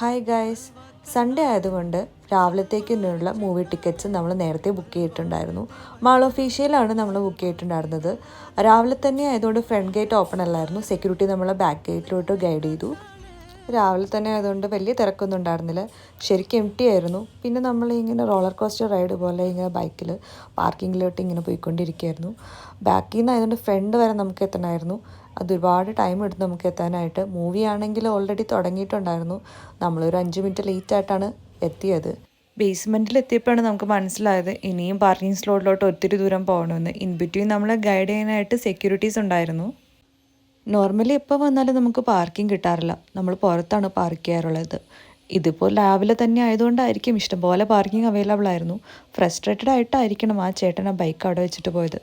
Hi guys, Sunday ആയതുകൊണ്ട് രാവിലത്തേക്കുള്ള movie tickets നമ്മൾ നേരത്തെ ബുക്ക് ചെയ്തിട്ടുണ്ടായിരുന്നു. മാൾ ഓഫീഷ്യലാണ് നമ്മൾ ബുക്ക് ചെയ്തിട്ടുണ്ടായിരുന്നത്. രാവിലെ തന്നെ ആയതുകൊണ്ട് ഫ്രണ്ട് ഗേറ്റ് ഓപ്പൺ അല്ലായിരുന്നു. സെക്യൂരിറ്റി നമ്മളെ ബാക്ക് ഗേറ്റിലോട്ട് ഗൈഡ് ചെയ്തു. രാവിലെ തന്നെ ആയതുകൊണ്ട് വലിയ തിരക്കൊന്നും ഉണ്ടായിരുന്നില്ല, ശരിക്കും എംപ്റ്റി ആയിരുന്നു. പിന്നെ നമ്മൾ ഇങ്ങനെ റോളർ കോസ്റ്റർ റൈഡ് പോലെ ഇങ്ങനെ ബൈക്കിൽ പാർക്കിങ്ങിലോട്ട് ഇങ്ങനെ പോയിക്കൊണ്ടിരിക്കുകയായിരുന്നു. ബാക്കിൽ നിന്നായതുകൊണ്ട് ഫ്രണ്ട് വരെ നമുക്ക് എത്തണമായിരുന്നു. അത് ഒരുപാട് ടൈം എടുത്ത് നമുക്ക് എത്താനായിട്ട്. മൂവി ആണെങ്കിൽ ഓൾറെഡി തുടങ്ങിയിട്ടുണ്ടായിരുന്നു. നമ്മളൊരു 5 മിനിറ്റ് ലേറ്റായിട്ടാണ് എത്തിയത്. ബേസ്മെൻറ്റിൽ എത്തിയപ്പോഴാണ് നമുക്ക് മനസ്സിലായത് ഇനിയും പാർക്കിംഗ് സ്ലോട്ടിലോട്ട് ഒത്തിരി ദൂരം പോകണമെന്ന്. ഇൻ ബിറ്റ്വീൻ നമ്മളെ ഗൈഡ് ചെയ്യാനായിട്ട് സെക്യൂരിറ്റീസ് ഉണ്ടായിരുന്നു. നോർമലി എപ്പോൾ വന്നാലും നമുക്ക് പാർക്കിംഗ് കിട്ടാറില്ല, നമ്മൾ പുറത്താണ് പാർക്ക് ചെയ്യാറുള്ളത്. ഇതിപ്പോൾ രാവിലെ തന്നെ ആയതുകൊണ്ടായിരിക്കും ഇഷ്ടംപോലെ പാർക്കിംഗ് അവൈലബിൾ ആയിരുന്നു. ഫ്രസ്ട്രേറ്റഡ് ആയിട്ടായിരിക്കണം ആ ചേട്ടൻ ആ ബൈക്ക് അവിടെ വെച്ചിട്ട് പോയത്.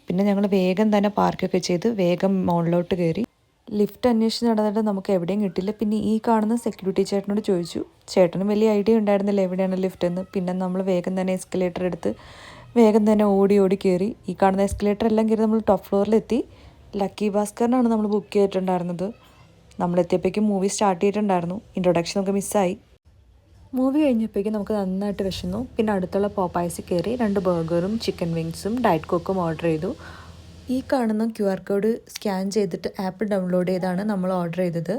പിന്നെ ഞങ്ങൾ വേഗം തന്നെ പാർക്കൊക്കെ ചെയ്ത് വേഗം മുകളിലോട്ട് കയറി. ലിഫ്റ്റ് അന്വേഷിച്ച് നടന്നിട്ട് നമുക്ക് എവിടെയും കിട്ടില്ല. പിന്നെ ഈ കാണുന്ന സെക്യൂരിറ്റി ചേട്ടനോട് ചോദിച്ചു. ചേട്ടന് വലിയ ഐഡിയ ഉണ്ടായിരുന്നില്ല എവിടെയാണ് ലിഫ്റ്റ് എന്ന്. പിന്നെ നമ്മൾ വേഗം തന്നെ എസ്കലേറ്റർ എടുത്ത് വേഗം തന്നെ ഓടി ഓടി കയറി. ഈ കാണുന്ന എസ്കലേറ്റർ എല്ലാം കയറി നമ്മൾ ടോപ്പ് ഫ്ലോറിലെത്തി. ലക്കി ഭാസ്കറിനാണ് നമ്മൾ ബുക്ക് ചെയ്തിട്ടുണ്ടായിരുന്നത്. നമ്മളെത്തിയപ്പോഴേക്കും മൂവി സ്റ്റാർട്ട് ചെയ്തിട്ടുണ്ടായിരുന്നു. ഇൻട്രൊഡക്ഷൻ ഒക്കെ മിസ്സായി. മൂവി കഴിഞ്ഞപ്പോഴേക്കും നമുക്ക് നന്നായിട്ട് വിശന്നു. പിന്നെ അടുത്തുള്ള പോപ്പായ്സിൽ കയറി 2 ബർഗറും ചിക്കൻ വിങ്സും ഡയറ്റ് കോക്കും ഓർഡർ ചെയ്തു. ഈ കാണുന്ന QR കോഡ് സ്കാൻ ചെയ്തിട്ട് ആപ്പ് ഡൗൺലോഡ് ചെയ്താണ് നമ്മൾ ഓർഡർ ചെയ്തത്.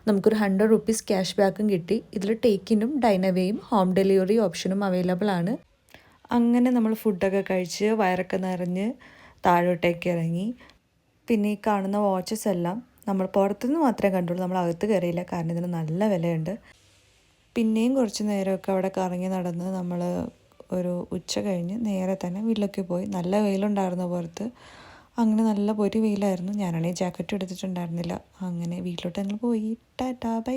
നമുക്കൊരു 100 റുപ്പീസ് ക്യാഷ് ബാക്കും കിട്ടി. ഇതിൽ ടേക്കിനും ഡൈനവേയും ഹോം ഡെലിവറി ഓപ്ഷനും അവൈലബിൾ ആണ്. അങ്ങനെ നമ്മൾ ഫുഡൊക്കെ കഴിച്ച് വയറൊക്കെ നിറഞ്ഞ് താഴോട്ടേക്ക് ഇറങ്ങി. പിന്നെ ഈ കാണുന്ന വാച്ചസ് എല്ലാം നമ്മൾ പുറത്തുനിന്ന് മാത്രമേ കണ്ടുള്ളൂ, നമ്മൾ അകത്ത് കയറിയില്ല, കാരണം ഇതിന് നല്ല വിലയുണ്ട്. പിന്നെയും കുറച്ച് നേരമൊക്കെ അവിടെ കറങ്ങി നടന്ന് നമ്മൾ ഒരു ഉച്ച കഴിഞ്ഞ് നേരെ തന്നെ വീട്ടിലൊക്കെ പോയി. നല്ല വെയിലുണ്ടായിരുന്നു പുറത്ത്. അങ്ങനെ നല്ല പൊരി വെയിലായിരുന്നു. ഞാനാണെങ്കിൽ ജാക്കറ്റ് എടുത്തിട്ടുണ്ടായിരുന്നില്ല. അങ്ങനെ വീട്ടിലോട്ട് ഞങ്ങൾ പോയി. Tata bye.